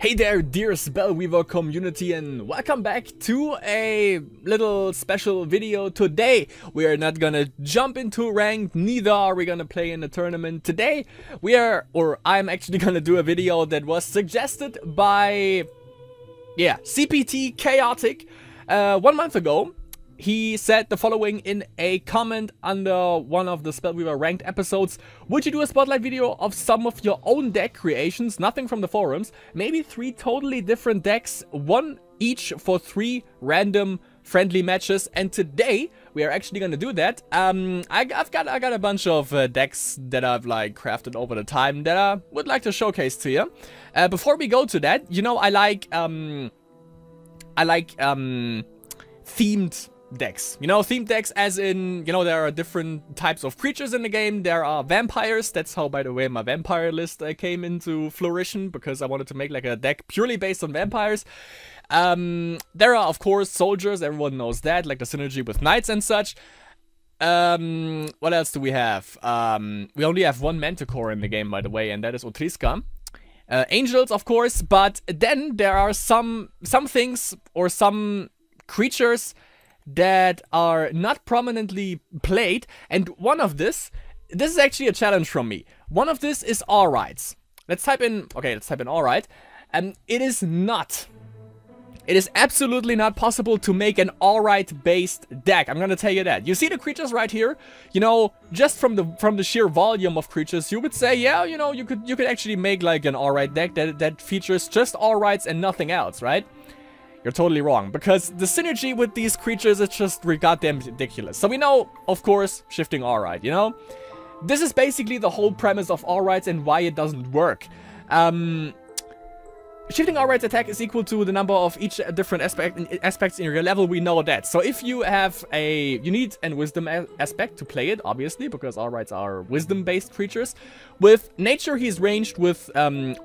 Hey there, dear Spellweaver community, and welcome back to a little special video. Today we are not gonna jump into ranked, neither are we gonna play in a tournament. Today I'm actually gonna do a video that was suggested by CPT Chaotic 1 month ago. He said the following in a comment under one of the Spellweaver ranked episodes. Would you do a spotlight video of some of your own deck creations? Nothing from the forums. Maybe 3 totally different decks, one each for 3 random friendly matches. And today we are actually gonna do that. I got a bunch of decks that I've like crafted over the time that I would like to showcase to you. Before we go to that, you know, I like themed decks. You know, themed decks as in, you know, there are different types of creatures in the game. There are vampires. That's how, by the way, my vampire list came into flourishing, because I wanted to make like a deck purely based on vampires. There are, of course, soldiers. Everyone knows that, like the synergy with knights and such. What else do we have? We only have 1 manticore in the game, by the way, and that is Otriska. Angels, of course, but then there are some things or some creatures that are not prominently played, and one of this is actually a challenge from me. One of this is Alright. Let's type in Alright. It is absolutely not possible to make an Alright based deck. I'm gonna tell you that. You see the creatures right here? You know, just from the sheer volume of creatures, you would say, yeah, you know, you could actually make like an Alright deck that features just Alrights and nothing else, right? You're totally wrong, because the synergy with these creatures is just goddamn ridiculous. So we know, of course, shifting Alright, you know? This is basically the whole premise of Alrights and why it doesn't work. Shifting Alright's attack is equal to the number of each different aspects in your level. We know that. So if you have you need a wisdom aspect to play it, obviously, because Alrights are wisdom-based creatures. With nature, he's ranged. With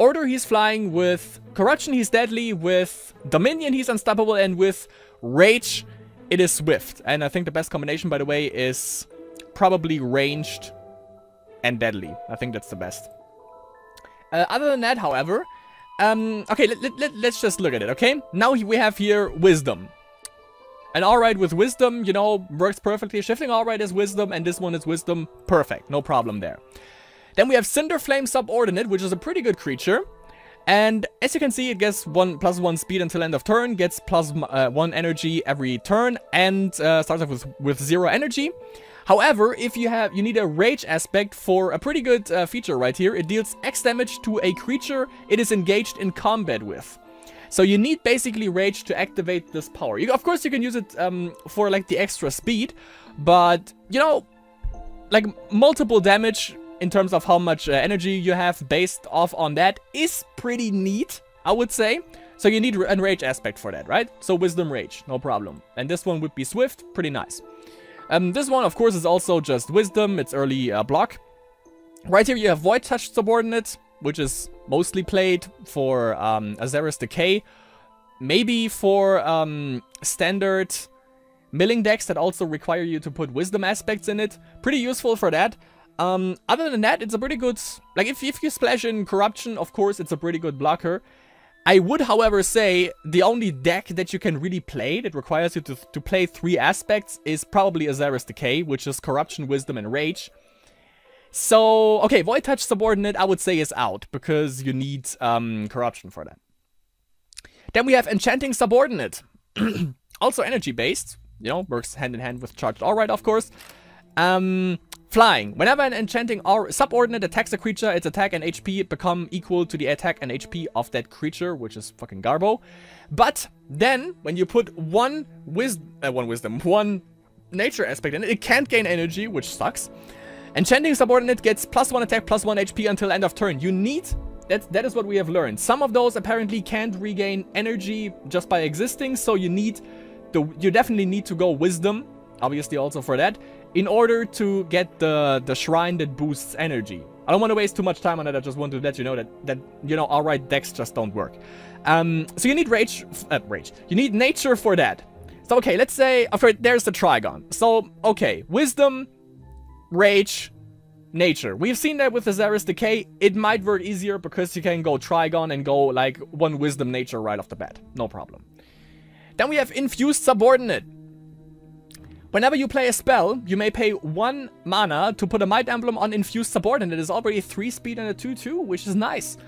order, he's flying. With corruption, he's deadly. With dominion, he's unstoppable. And with rage, it is swift. And I think the best combination, by the way, is probably ranged and deadly. I think that's the best. Other than that, however, okay, let's just look at it, okay? Now we have here Wisdom. And Alright with Wisdom, you know, works perfectly. Shifting Alright is Wisdom, and this one is Wisdom. Perfect, no problem there. Then we have Cinderflame Subordinate, which is a pretty good creature. And as you can see, it gets +1 speed until end of turn, gets +1 energy every turn, and starts off with 0 energy. However, if you need a rage aspect for a pretty good feature right here, it deals X damage to a creature it is engaged in combat with. So you need basically rage to activate this power. Of course, you can use it for like the extra speed, but you know, like multiple damage in terms of how much energy you have based off on that is pretty neat, I would say. So you need a rage aspect for that, right? So Wisdom Rage, no problem. And this one would be Swift, pretty nice. This one, of course, is also just Wisdom. It's early block. Right here, you have Void Touch Subordinate, which is mostly played for Azera's Decay. Maybe for standard milling decks that also require you to put Wisdom aspects in it. Pretty useful for that. Other than that, it's a pretty good... Like, if you splash in Corruption, of course, it's a pretty good blocker. I would, however, say the only deck that you can really play that requires you to play 3 aspects is probably Azera's Decay, which is Corruption, Wisdom, and Rage. So, okay, Void Touch Subordinate, I would say, is out, because you need Corruption for that. Then we have Enchanting Subordinate. Also energy-based, you know, works hand-in-hand with Charged Alright, of course. Flying. Whenever an enchanting subordinate attacks a creature, its attack and HP become equal to the attack and HP of that creature, which is fucking garbo. But then, when you put one nature aspect in it, it can't gain energy, which sucks. Enchanting subordinate gets +1 attack, +1 HP until end of turn. You need... That is what we have learned. Some of those apparently can't regain energy just by existing, so you definitely need to go Wisdom, obviously also for that, in order to get the shrine that boosts energy. I don't want to waste too much time on it. I just want to let you know that you know, Alright decks just don't work. So you need rage. You need nature for that. So okay, let's say, okay, there's the Trigon. So okay, Wisdom, Rage, nature. We've seen that with Azara's Decay. It might work easier because you can go Trigon and go like 1 Wisdom Nature right off the bat. No problem. Then we have Infused Subordinate. Whenever you play a spell, you may pay 1 mana to put a Might Emblem on Infused Subordinate. It is already 3 speed and a 2/2, which is nice.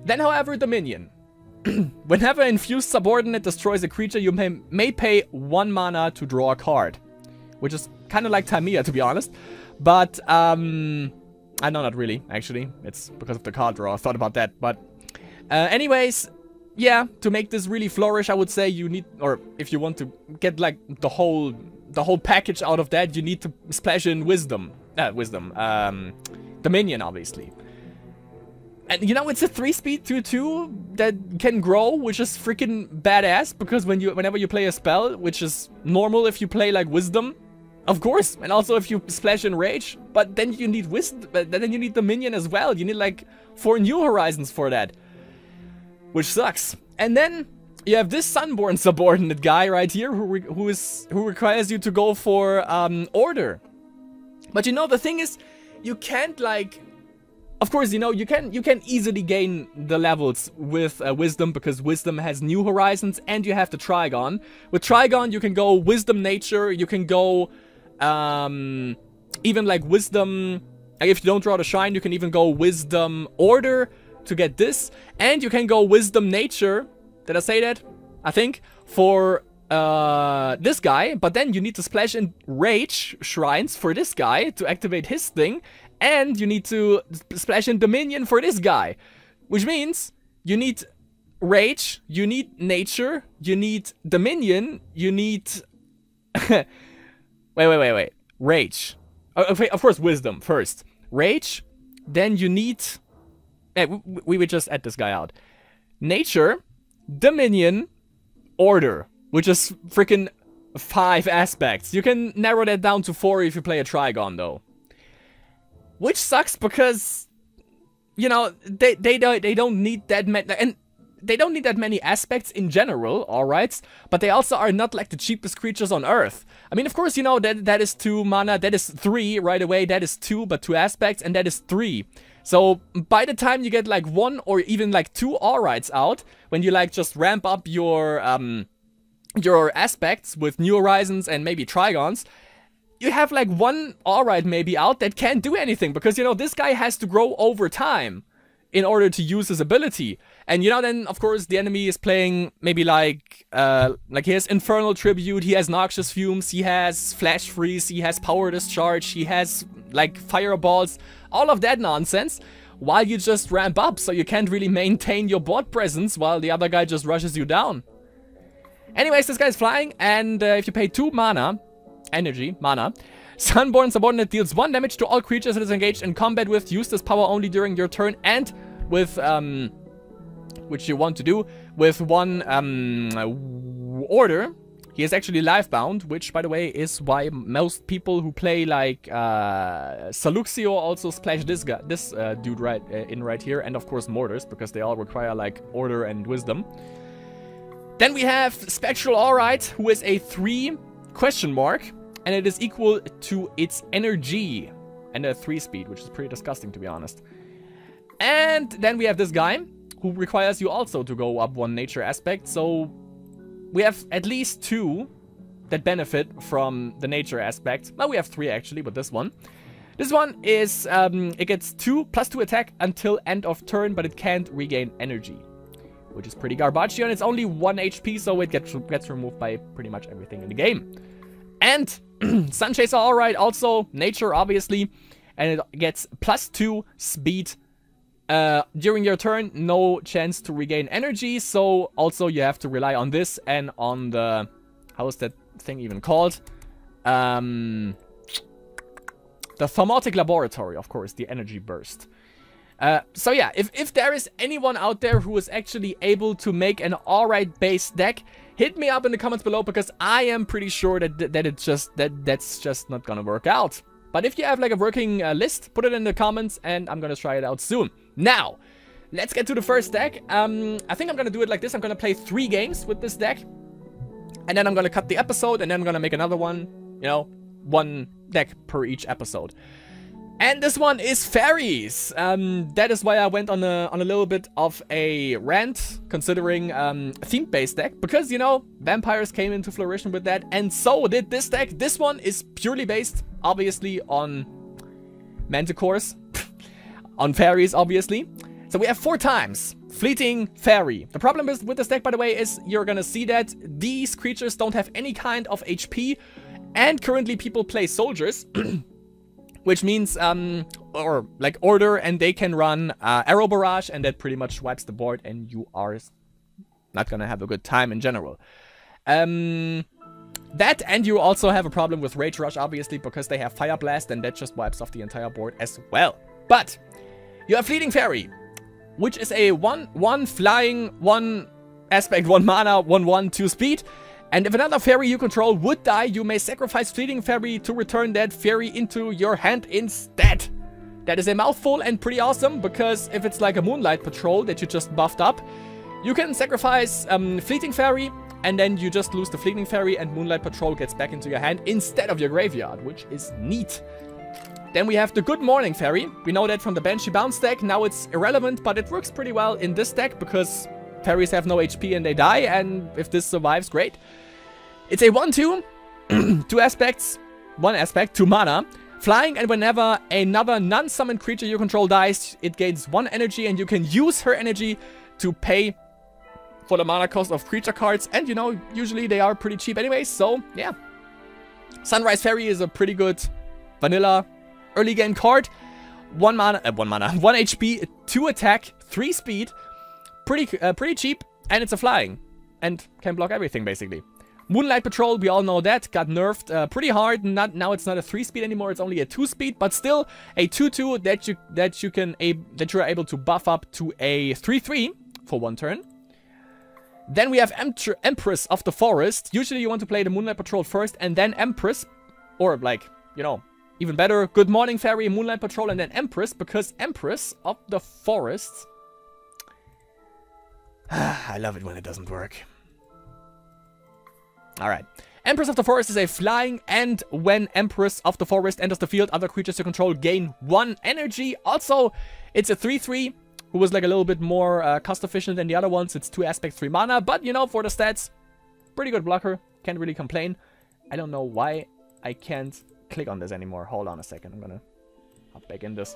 Then, however, Dominion. Whenever Infused Subordinate destroys a creature, you may pay 1 mana to draw a card. Which is kind of like Tamiya, to be honest. But, no, not really, actually. It's because of the card draw. I thought about that. But, anyways, yeah, to make this really flourish, I would say you need, or if you want to get, like, the whole package out of that, you need to splash in Wisdom. Dominion, obviously. And, you know, it's a 3-speed 2/2 that can grow, which is freaking badass, because whenever you play a spell, which is normal if you play, like, Wisdom, of course, and also if you splash in Rage, but then you need Wisdom, then you need Dominion as well. You need, like, 4 New Horizons for that, which sucks. And then you have this Sunborn Subordinate guy right here, who requires you to go for, Order. But, you know, the thing is, you can't, like... Of course, you know, you can easily gain the levels with Wisdom, because Wisdom has New Horizons, and you have the Trigon. With Trigon, you can go Wisdom Nature, you can go, even like Wisdom, like if you don't draw the Shine, you can even go Wisdom Order to get this, and you can go Wisdom Nature, did I say that? I think, for this guy, but then you need to splash in Rage Shrines for this guy to activate his thing, and you need to splash in Dominion for this guy. Which means you need Rage, you need Nature, you need Dominion, you need... wait. Rage. Okay, of course, Wisdom first. Rage, then you need... we would just add this guy out. Nature, Dominion, Order. Which is freaking 5 aspects. You can narrow that down to 4 if you play a Trigon, though. Which sucks because, you know, they don't need that many, and they don't need that many aspects in general, alright? But they also are not like the cheapest creatures on Earth. I mean, of course, you know, that is 2 mana, that is 3 right away, that is 2, but 2 aspects, and that is 3. So, by the time you get like 1 or even like 2 alrights out, when you like just ramp up your aspects with New Horizons and maybe Trigons, you have like 1 alright maybe out that can't do anything, because, you know, this guy has to grow over time in order to use his ability. And, you know, then, of course, the enemy is playing maybe like he has Infernal Tribute, he has Noxious Fumes, he has Flash Freeze, he has Power Discharge, he has, like, Fireballs, all of that nonsense, while you just ramp up, so you can't really maintain your board presence while the other guy just rushes you down. Anyways, this guy's flying, and if you pay 2 mana... mana. Sunborn Subordinate deals 1 damage to all creatures it is engaged in combat with. Use this power only during your turn, and with, which you want to do, with 1, Order. He is actually life-bound, which, by the way, is why most people who play, like, Saluxio also splash this guy, dude right here, and of course Mortars, because they all require, like, Order and Wisdom. Then we have Spectral Alright, who is a 3 question mark, and it is equal to its energy, and a 3 speed, which is pretty disgusting, to be honest. And then we have this guy, who requires you also to go up 1 nature aspect, so we have at least 2 that benefit from the nature aspect. Well, we have 3 actually, but this one. This one is, it gets +2 attack until end of turn, but it can't regain energy, which is pretty garbage, and it's only 1 HP, so it gets removed by pretty much everything in the game. And Sunchaser Alright, also nature, obviously, and it gets +2 speed. During your turn, no chance to regain energy, so also you have to rely on this and on the... how is that thing even called? The Thermotic Laboratory, of course, the energy burst. So yeah, if there is anyone out there who is actually able to make an alright base deck, hit me up in the comments below, because I am pretty sure that's just not gonna work out. But if you have like a working list, put it in the comments, and I'm gonna try it out soon. Now, let's get to the first deck. I think I'm gonna do it like this. I'm gonna play 3 games with this deck, and then I'm gonna cut the episode, and then I'm gonna make another one, you know, 1 deck per each episode. And this one is Fairies. That is why I went on a little bit of a rant, considering theme-based deck. Because, you know, vampires came into flourishing with that, and so did this deck. This one is purely based, obviously, on Manticores. On Fairies, obviously. So we have 4 times Fleeting Fairy. The problem is with this deck, by the way, is you're gonna see that these creatures don't have any kind of HP, and currently people play soldiers. Which means, or like order, and they can run Arrow Barrage, and that pretty much wipes the board, and you are not gonna have a good time in general. That, and you also have a problem with Rage Rush, obviously, because they have Fire Blast, and that just wipes off the entire board as well. But you have Fleeting Fairy, which is a 1/1 flying, 1 aspect, 1 mana, 1/1, 2 speed. And if another fairy you control would die, you may sacrifice Fleeting Fairy to return that fairy into your hand instead. That is a mouthful and pretty awesome, because if it's like a Moonlight Patrol that you just buffed up, you can sacrifice Fleeting Fairy, and then you just lose the Fleeting Fairy, and Moonlight Patrol gets back into your hand instead of your graveyard, which is neat. Then we have the Good Morning Fairy. We know that from the Banshee Bounce deck. Now it's irrelevant, but it works pretty well in this deck, because fairies have no HP and they die, and if this survives, great. It's a 1/2, 2 aspects, 1 aspect, 2 mana, flying, and whenever another non-summoned creature you control dies, it gains 1 energy, and you can use her energy to pay for the mana cost of creature cards, and you know, usually they are pretty cheap anyway, so yeah. Sunrise Fairy is a pretty good vanilla early game card. 1 mana, 1 HP, 2 attack, 3 speed, pretty cheap, and it's a flying, and can block everything basically. Moonlight Patrol, we all know that, got nerfed pretty hard. Now it's not a 3 speed anymore, it's only a 2 speed, but still a 2/2 that you are able to buff up to a 3/3 for 1 turn. Then we have Empress of the Forest. Usually you want to play the Moonlight Patrol first and then Empress, or like, you know, even better, Good Morning Fairy, Moonlight Patrol, and then Empress, because Empress of the Forest. I love it when it doesn't work. Alright. Empress of the Forest is a flying, and when Empress of the Forest enters the field, other creatures you control gain 1 energy. Also, it's a 3/3, who was like a little bit more cost efficient than the other ones. It's 2 aspect, 3 mana, but you know, for the stats, pretty good blocker. Can't really complain. I don't know why I can't click on this anymore. Hold on a second. I'm gonna hop back in this.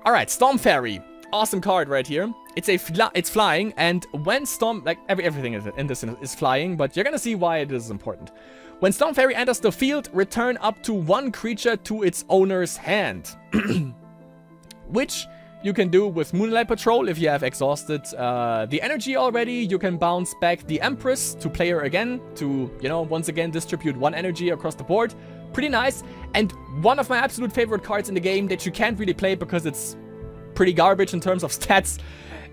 Alright, Storm Fairy. Awesome card right here. It's flying, and when Storm, like everything in this is flying, but you're gonna see why it is important. When Storm Fairy enters the field, return up to 1 creature to its owner's hand. Which you can do with Moonlight Patrol if you have exhausted the energy already. You can bounce back the Empress to play her again to, you know, once again distribute 1 energy across the board. Pretty nice. And one of my absolute favorite cards in the game that you can't really play because it's pretty garbage in terms of stats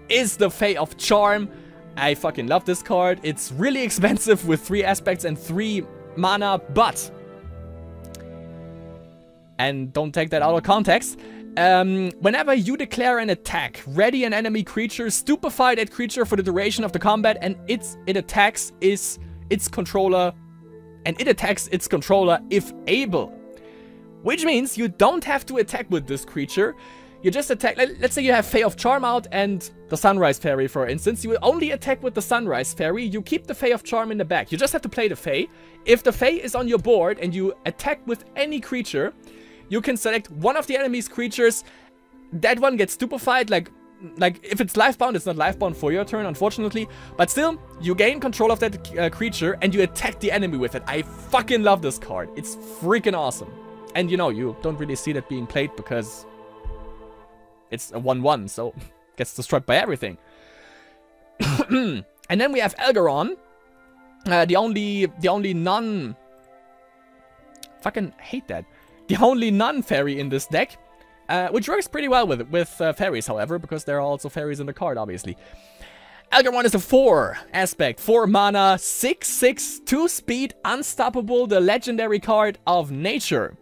is the Fae of Charm. I fucking love this card. It's really expensive with 3 aspects and 3 mana, but... and don't take that out of context. Whenever you declare an attack, ready an enemy creature, stupefy that creature for the duration of the combat, and it attacks its controller if able. Which means you don't have to attack with this creature. You just attack, let's say you have Fae of Charm out and the Sunrise Fairy, for instance. You will only attack with the Sunrise Fairy. You keep the Fae of Charm in the back. You just have to play the Fae. If the Fae is on your board and you attack with any creature, you can select one of the enemy's creatures. That one gets stupefied. Like if it's lifebound, it's not lifebound for your turn, unfortunately. But still, you gain control of that creature and you attack the enemy with it. I fucking love this card. It's freaking awesome. And you know, you don't really see that being played because it's a 1/1, so gets destroyed by everything. And then we have Elgaron, the only non... fucking hate that. The only non-fairy in this deck, which works pretty well with fairies, however, because there are also fairies in the card, obviously. Elgaron is a 4 aspect, 4 mana, 6/6, 2 speed, unstoppable, the legendary card of nature.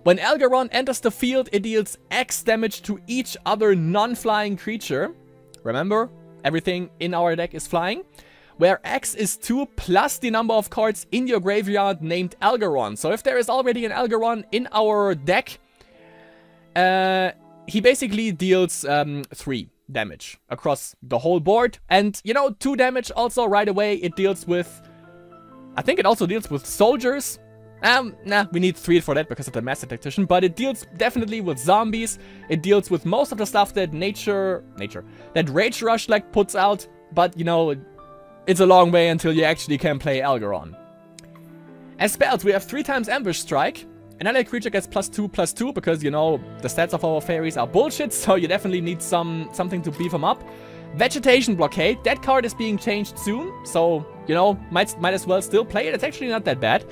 When Elgaron enters the field, it deals X damage to each other non-flying creature. Remember, everything in our deck is flying. Where X is 2 plus the number of cards in your graveyard named Elgaron. So if there is already an Elgaron in our deck, he basically deals 3 damage across the whole board. And, you know, 2 damage also right away. It deals with... I think it also deals with soldiers. Nah, we need 3 for that because of the Master Tactician. But it deals definitely with zombies. It deals with most of the stuff that that Rage Rush like puts out. But, you know, it's a long way until you actually can play Algaron. As spells, we have 3 times Ambush Strike. An allied creature gets +2/+2 because, you know, the stats of our fairies are bullshit. So you definitely need something to beef them up. Vegetation Blockade. That card is being changed soon. So, you know, might as well still play it. It's actually not that bad.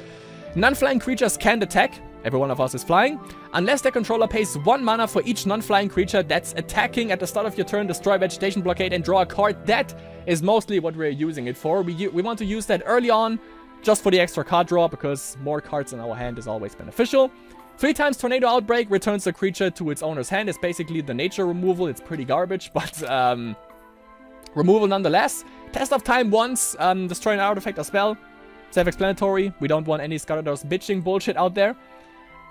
Non-flying creatures can't attack. Every one of us is flying. Unless their controller pays 1 mana for each non-flying creature that's attacking at the start of your turn, destroy Vegetation Blockade and draw a card. That is mostly what we're using it for. We want to use that early on, just for the extra card draw, because more cards in our hand is always beneficial. 3 times Tornado Outbreak returns the creature to its owner's hand. It's basically the nature removal. It's pretty garbage, but removal nonetheless. Test of Time once, destroy an artifact or spell. Self-explanatory. We don't want any Scarador's bitching bullshit out there.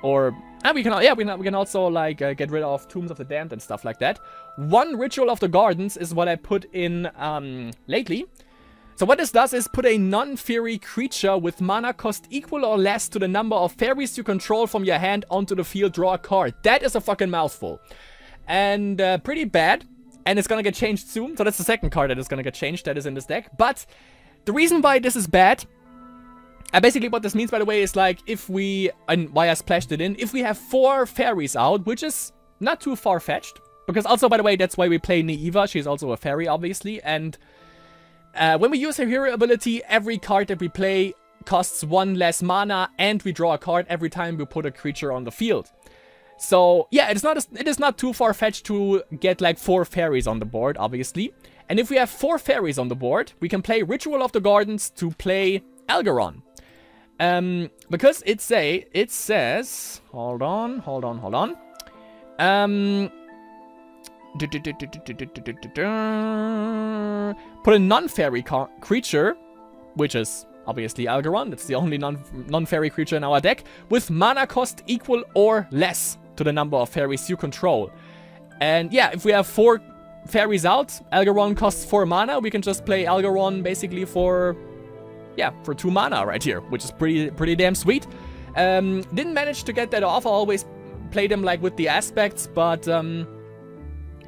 Or, we can also, like, get rid of Tombs of the Damned and stuff like that. 1 Ritual of the Gardens is what I put in, lately. So what this does is put a non-fairy creature with mana cost equal or less to the number of fairies you control from your hand onto the field, draw a card. That is a fucking mouthful. And, pretty bad. And it's gonna get changed soon. So that's the second card that is gonna get changed that is in this deck. But, the reason why this is bad... basically what this means, by the way, is like if we, and why I splashed it in, if we have 4 fairies out, which is not too far-fetched, because also, by the way, that's why we play Naiva, she's also a fairy, obviously, and when we use her hero ability, every card that we play costs 1 less mana, and we draw a card every time we put a creature on the field. So, yeah, it is not too far-fetched to get like 4 fairies on the board, obviously, and if we have 4 fairies on the board, we can play Ritual of the Gardens to play Algaron. Because it says, hold on. Put a non-fairy creature, which is obviously Algaron, that's the only non-fairy creature in our deck, with mana cost equal or less to the number of fairies you control. And yeah, if we have 4 fairies out, Algaron costs 4 mana, we can just play Algaron basically for 2 mana right here, which is pretty damn sweet. Didn't manage to get that off. I always play them like with the aspects, but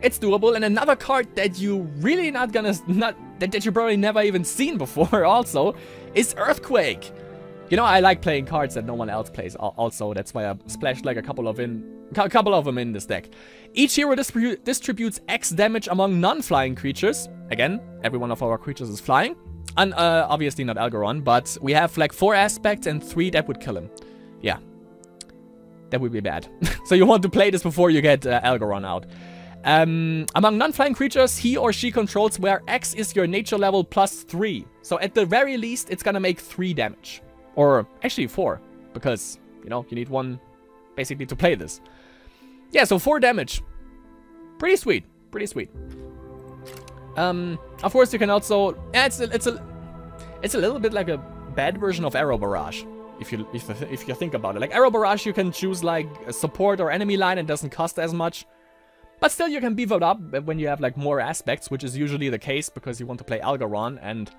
it's doable. And another card that you really that you probably never even seen before also is Earthquake. You know, I like playing cards that no one else plays also. That's why I splashed like a couple of them in this deck. Each hero distributes X damage among non-flying creatures. Again, every one of our creatures is flying. And obviously not Algaron, but we have like 4 aspects and 3 that would kill him. Yeah. That would be bad. So you want to play this before you get Algaron out. Among non-flying creatures, he or she controls where X is your nature level +3. So at the very least, it's gonna make 3 damage. Or actually 4, because, you know, you need 1 basically to play this. Yeah, so 4 damage. Pretty sweet. Of course, you can also... it's a little bit like a bad version of Arrow Barrage, if you think about it. Like, Arrow Barrage, you can choose, like, a support or enemy line and doesn't cost as much. But still, you can beef it up when you have, like, more aspects, which is usually the case because you want to play Algaron. And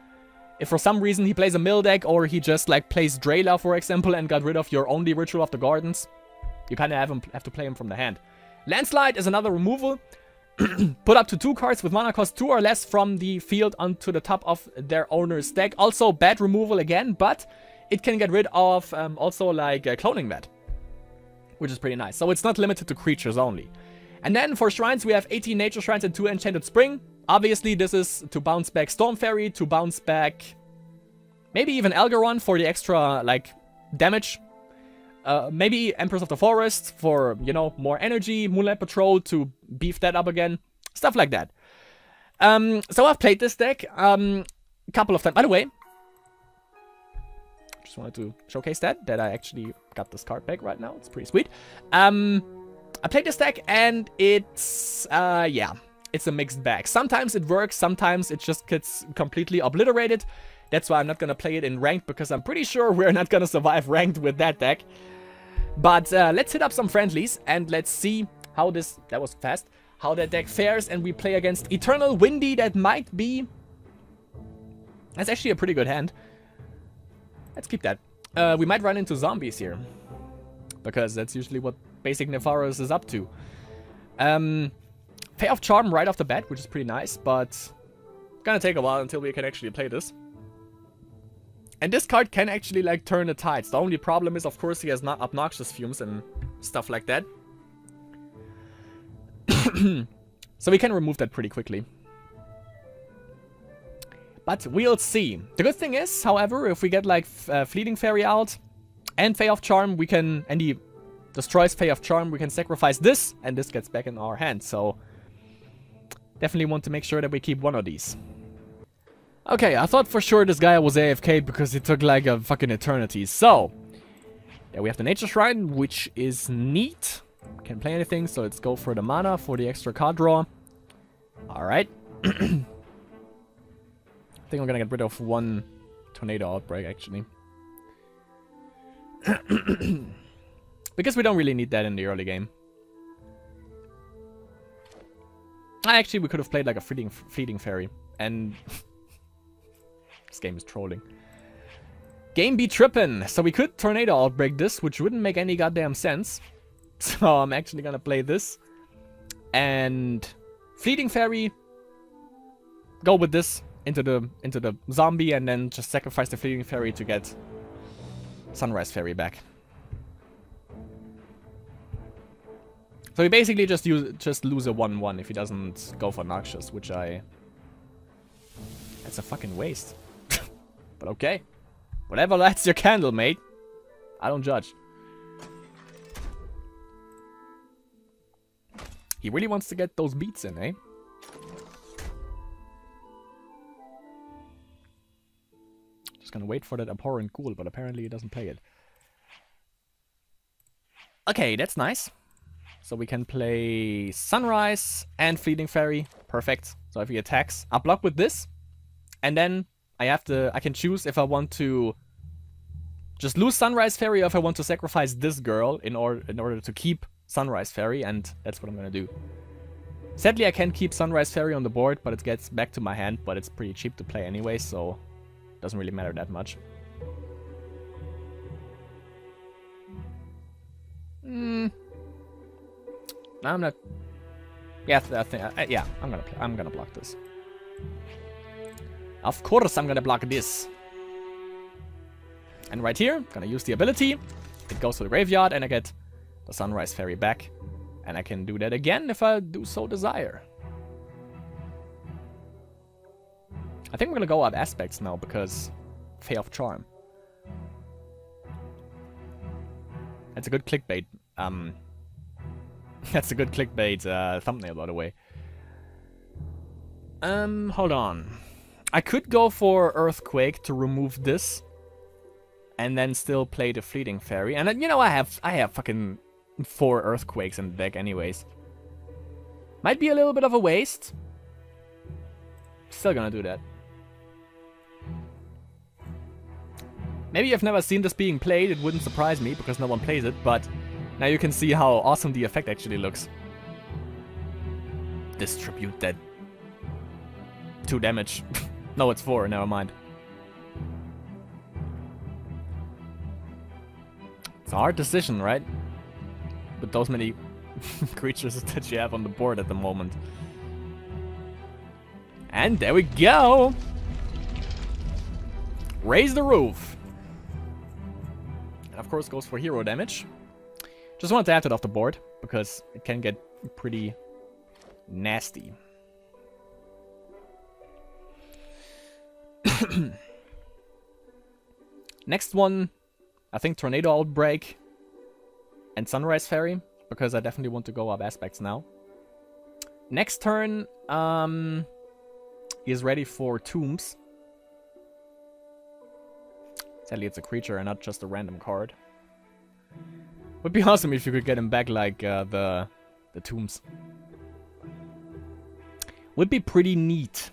if for some reason he plays a mill deck, or he just, like, plays Drayla, for example, and got rid of your only Ritual of the Gardens, you kind of have to play him from the hand. Landslide is another removal. Put up to 2 cards with mana cost 2 or less from the field onto the top of their owner's deck. Also bad removal again, but it can get rid of also like Cloning Vat, which is pretty nice. So it's not limited to creatures only. And then for shrines, we have 18 Nature Shrines and 2 Enchanted Spring. Obviously, this is to bounce back Storm Fairy, to bounce back maybe even Algaron for the extra like damage. Maybe Empress of the Forest for, you know, more energy, Moonlight Patrol to beef that up again, stuff like that. So I've played this deck a couple of times. By the way, just wanted to showcase that I actually got this card back right now. It's pretty sweet. I played this deck and it's, it's a mixed bag. Sometimes it works, sometimes it just gets completely obliterated. That's why I'm not gonna play it in ranked, because I'm pretty sure we're not gonna survive ranked with that deck. But let's hit up some friendlies and let's see that was fast, how that deck fares, and we play against Eternal Windy. That might be... That's actually a pretty good hand. Let's keep that. We might run into zombies here, because that's usually what basic Nefaros is up to. Pay off Charm right off the bat, which is pretty nice, but it's gonna take a while until we can actually play this. And this card can actually, like, turn the tides. The only problem is, of course, he has not obnoxious fumes and stuff like that. So we can remove that pretty quickly. But we'll see. The good thing is, however, if we get, like, Fleeting Fairy out and Fey of Charm, we can... And he destroys Fey of Charm, we can sacrifice this, and this gets back in our hand. So definitely want to make sure that we keep one of these. Okay, I thought for sure this guy was AFK because it took like a fucking eternity. So, there we have the Nature Shrine, which is neat. Can't play anything, so let's go for the mana for the extra card draw. Alright. I think I'm gonna get rid of one Tornado Outbreak, actually. Because we don't really need that in the early game. Actually, we could have played like a Fleeting Fairy. And... This game is trolling. Game be trippin'. So we could Tornado Outbreak this, which wouldn't make any goddamn sense. So I'm actually gonna play this. And Fleeting Fairy. Go with this into the zombie and then just sacrifice the Fleeting Fairy to get Sunrise Fairy back. So he basically just lose a 1/1 if he doesn't go for Noxious, which I... That's a fucking waste. But okay. Whatever lights your candle, mate. I don't judge. He really wants to get those beats in, eh? Just gonna wait for that Abhorrent Ghoul, but apparently he doesn't play it. Okay, that's nice. So we can play Sunrise and Fleeting Fairy. Perfect. So if he attacks, I'll block with this. And then I can choose if I want to just lose Sunrise Fairy or if I want to sacrifice this girl in order to keep Sunrise Fairy, and that's what I'm gonna do. Sadly, I can't keep Sunrise Fairy on the board, but it gets back to my hand, but it's pretty cheap to play anyway, so it doesn't really matter that much. No, I'm not. Yeah, yeah, I'm gonna block this. Of course I'm gonna block this. And right here, gonna use the ability. It goes to the graveyard and I get the Sunrise Fairy back. And I can do that again if I do so desire. I think we're gonna go up Aspects now because Fey of Charm. That's a good clickbait. That's a good clickbait thumbnail, by the way. Hold on. I could go for Earthquake to remove this, and then still play the Fleeting Fairy. And then, you know, I have fucking 4 Earthquakes in the deck, anyways. Might be a little bit of a waste. Still gonna do that. Maybe you've never seen this being played. It wouldn't surprise me because no one plays it. But now you can see how awesome the effect actually looks. Distribute that 2 damage. No, it's 4, never mind. It's a hard decision, right? With those many creatures that you have on the board at the moment. And there we go! Raise the roof! And of course goes for hero damage. Just wanted to add it off the board, because it can get pretty nasty. Next one, I think Tornado Outbreak and Sunrise Fairy, because I definitely want to go up Aspects now. Next turn, he is ready for Tombs. Sadly, it's a creature and not just a random card. Would be awesome if you could get him back like the Tombs. Would be pretty neat.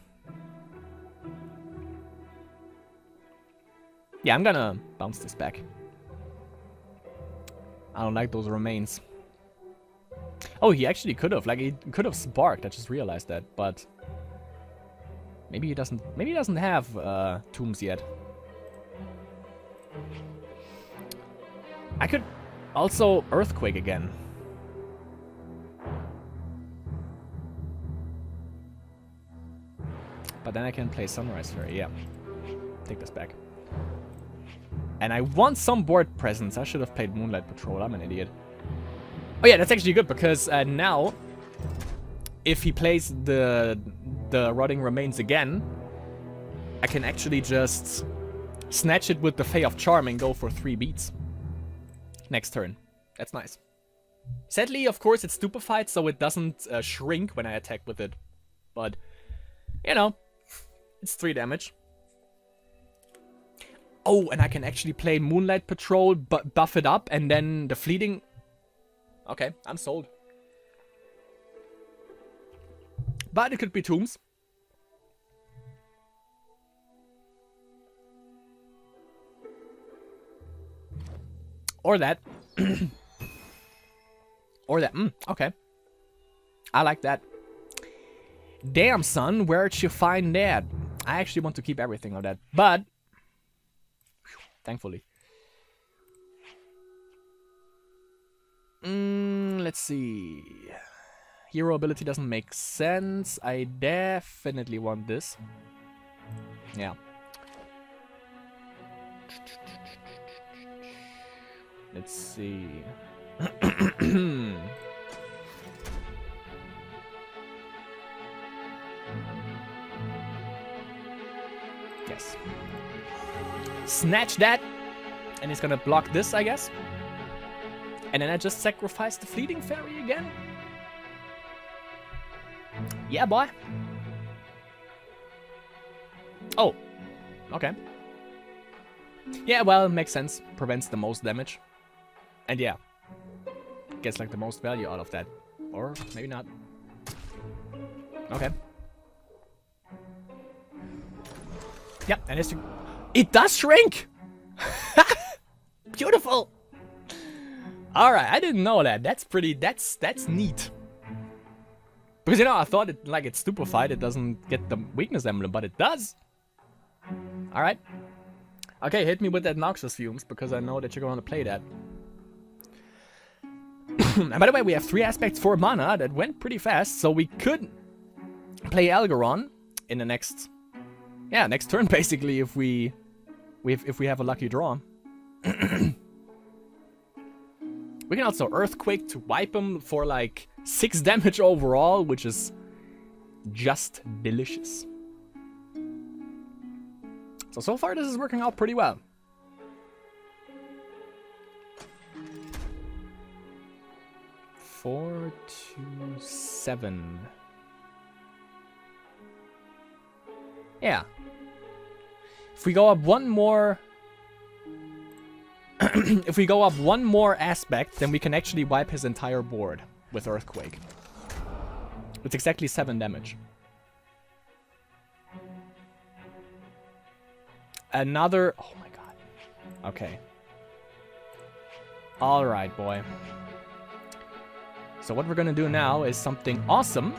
Yeah, I'm gonna bounce this back. I don't like those remains. Oh, he actually could have. Like, he could have sparked. I just realized that. But maybe he doesn't. Maybe he doesn't have tombs yet. I could also earthquake again. But then I can play Sunrise Fairy. Yeah, take this back. And I want some board presence. I should have played Moonlight Patrol. I'm an idiot. Oh yeah, that's actually good because now, if he plays the Rotting Remains again, I can actually just snatch it with the Fae of Charm and go for 3 beats next turn. That's nice. Sadly, of course, it's stupefied, so it doesn't shrink when I attack with it. But, you know, it's 3 damage. Oh, and I can actually play Moonlight Patrol, buff it up, and then the fleeting... Okay, I'm sold. But it could be tombs. Or that. Or that. Okay. I like that. Damn, son, where'd you find that? I actually want to keep everything of that, but... Thankfully. Let's see. Hero ability doesn't make sense. I definitely want this. Yeah. Let's see. Yes. Snatch that! And he's gonna block this, I guess. And then I just sacrifice the Fleeting Fairy again. Yeah, boy. Oh. Okay. Yeah, well, makes sense. Prevents the most damage. And yeah. Gets like the most value out of that. Or maybe not. Okay. Yep, and it does shrink! Beautiful! Alright, I didn't know that. That's pretty, that's neat. Because, you know, I thought it, like, it's stupefied, it doesn't get the weakness emblem, but it does. Alright. Okay, hit me with that Noxious Fumes, because I know that you're going to play that. And by the way, we have 3 aspects for mana that went pretty fast, so we could play Algeron in the next... Yeah, next turn, basically, if we have a lucky draw. We can also Earthquake to wipe him for like 6 damage overall, which is just delicious. So far this is working out pretty well. Four, 2, 7. Yeah. If we go up one more... if we go up one more aspect, then we can actually wipe his entire board with Earthquake. It's exactly 7 damage. Another... Oh my god. Okay. Alright, boy. So what we're gonna do now is something awesome.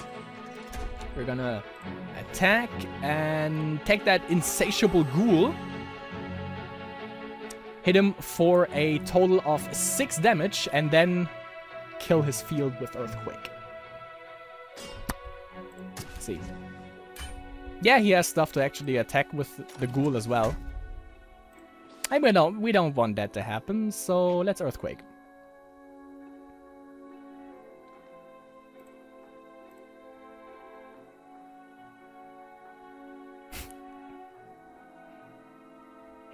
We're gonna attack and take that Insatiable Ghoul. Hit him for a total of 6 damage and then kill his field with Earthquake. Let's see. Yeah, he has stuff to actually attack with the Ghoul as well. And we don't want that to happen, so let's Earthquake.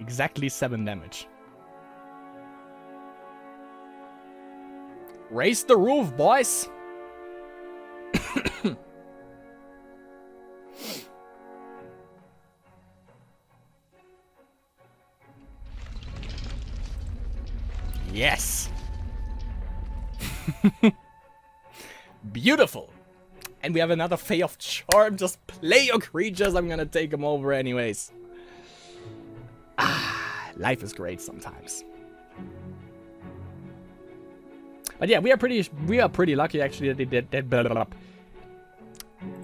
Exactly 7 damage. Raise the roof, boys! Yes! Beautiful! And we have another Fae of Charm. Just play your creatures, I'm gonna take them over anyways. Ah, life is great sometimes. But yeah, we are pretty lucky actually that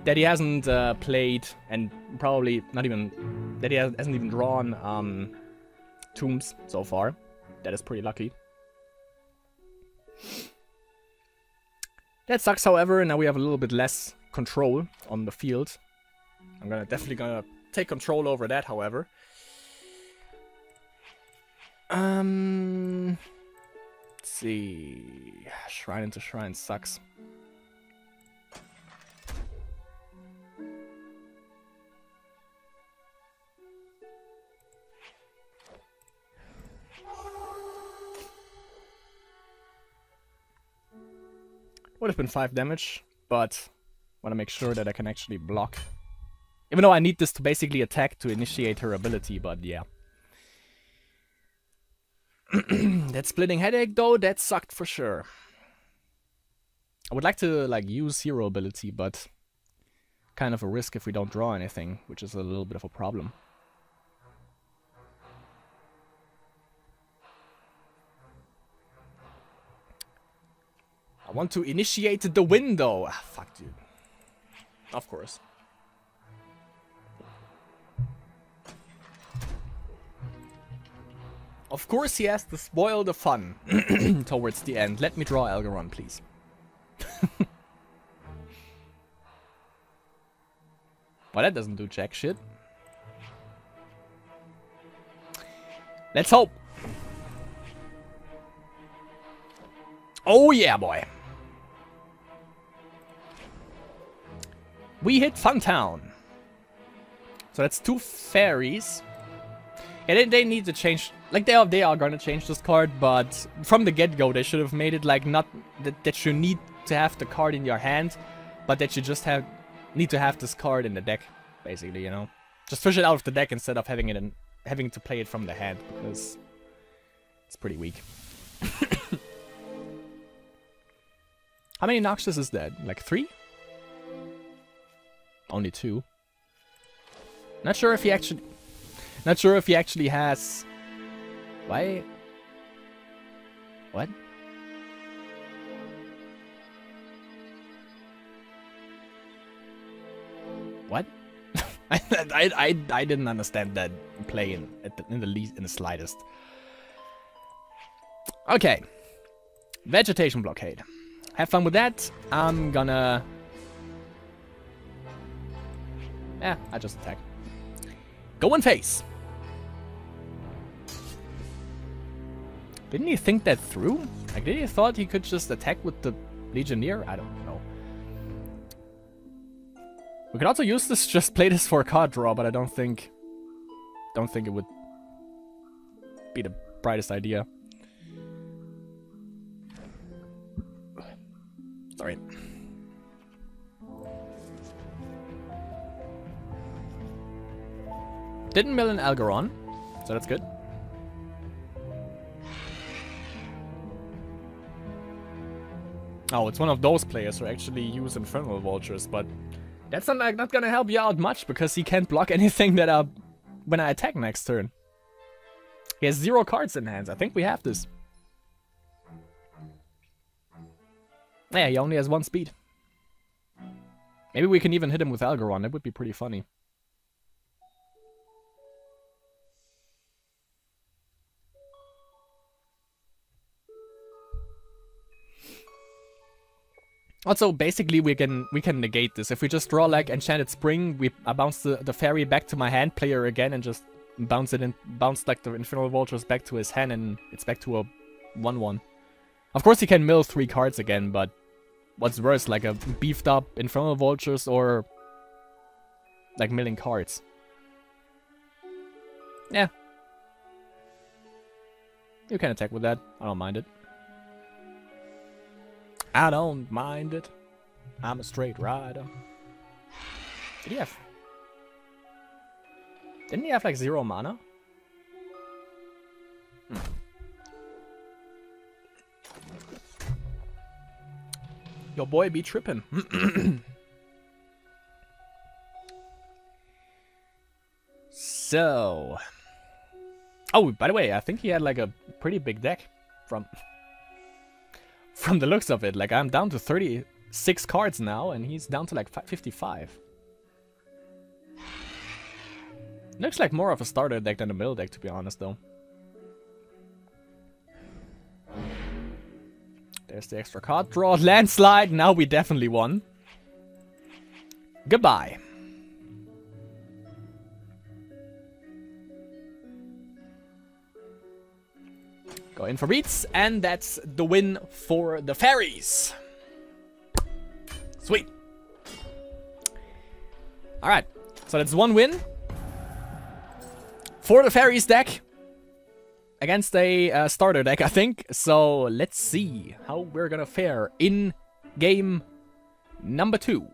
that he hasn't played, and probably not even that he hasn't even drawn tombs so far. That is pretty lucky. That sucks, however. Now we have a little bit less control on the field. I'm definitely gonna take control over that, however. Let's see. Shrine into shrine sucks. Would have been 5 damage, but want to make sure that I can actually block. Even though I need this to basically attack to initiate her ability, but yeah. That splitting headache though, that sucked for sure. I would like to like use hero ability, but kind of a risk if we don't draw anything, which is a little bit of a problem. I want to initiate the window. Ah, fuck, dude. Of course. Of course he has to spoil the fun towards the end. Let me draw Algeron, please. Well, that doesn't do jack shit. Let's hope. Oh yeah, boy. We hit Funtown. So that's 2 fairies. Yeah, they need to change. Like they are gonna change this card, but from the get-go they should have made it like not that you need to have the card in your hand, but that you just need to have this card in the deck, basically, you know. Just push it out of the deck instead of having to play it from the hand, because it's pretty weak. How many Noxious is that? Like 3? Only 2. Not sure if he actually has. Why? What? What? I didn't understand that play in the slightest. Okay. Vegetation blockade. Have fun with that. I'm gonna. Yeah, I just attack. Go in face. Didn't he think that through? Like, did he thought he could just attack with the Legionnaire? I don't know. We could also use this, just play this for a card draw, but I don't think it would be the brightest idea. Sorry. Didn't mill an Algeron, so that's good. Oh, it's one of those players who actually use Infernal Vultures, but that's not gonna help you out much, because he can't block anything that when I attack next turn. He has 0 cards in hands. I think we have this. Yeah, he only has 1 speed. Maybe we can even hit him with Algeron. That would be pretty funny. Also, basically, we can negate this. If we just draw like Enchanted Spring, I bounce the fairy back to my hand, play her again, and just bounce like the Infernal Vultures back to his hand, and it's back to a 1/1. Of course, he can mill 3 cards again, but what's worse, like a beefed up Infernal Vultures or like milling cards? Yeah. You can attack with that. I don't mind it. I don't mind it. I'm a straight rider. Did he have... Didn't he have like 0 mana? Your boy be trippin'. So... Oh, by the way, I think he had like a pretty big deck from the looks of it. Like, I'm down to 36 cards now, and he's down to like 55. Looks like more of a starter deck than a middle deck, to be honest, though. There's the extra card draw. Landslide. Now we definitely won. Goodbye. Go in for beats, and that's the win for the Fairies. Sweet. Alright, so that's one win for the Fairies deck against a starter deck, I think. So let's see how we're gonna fare in game number 2.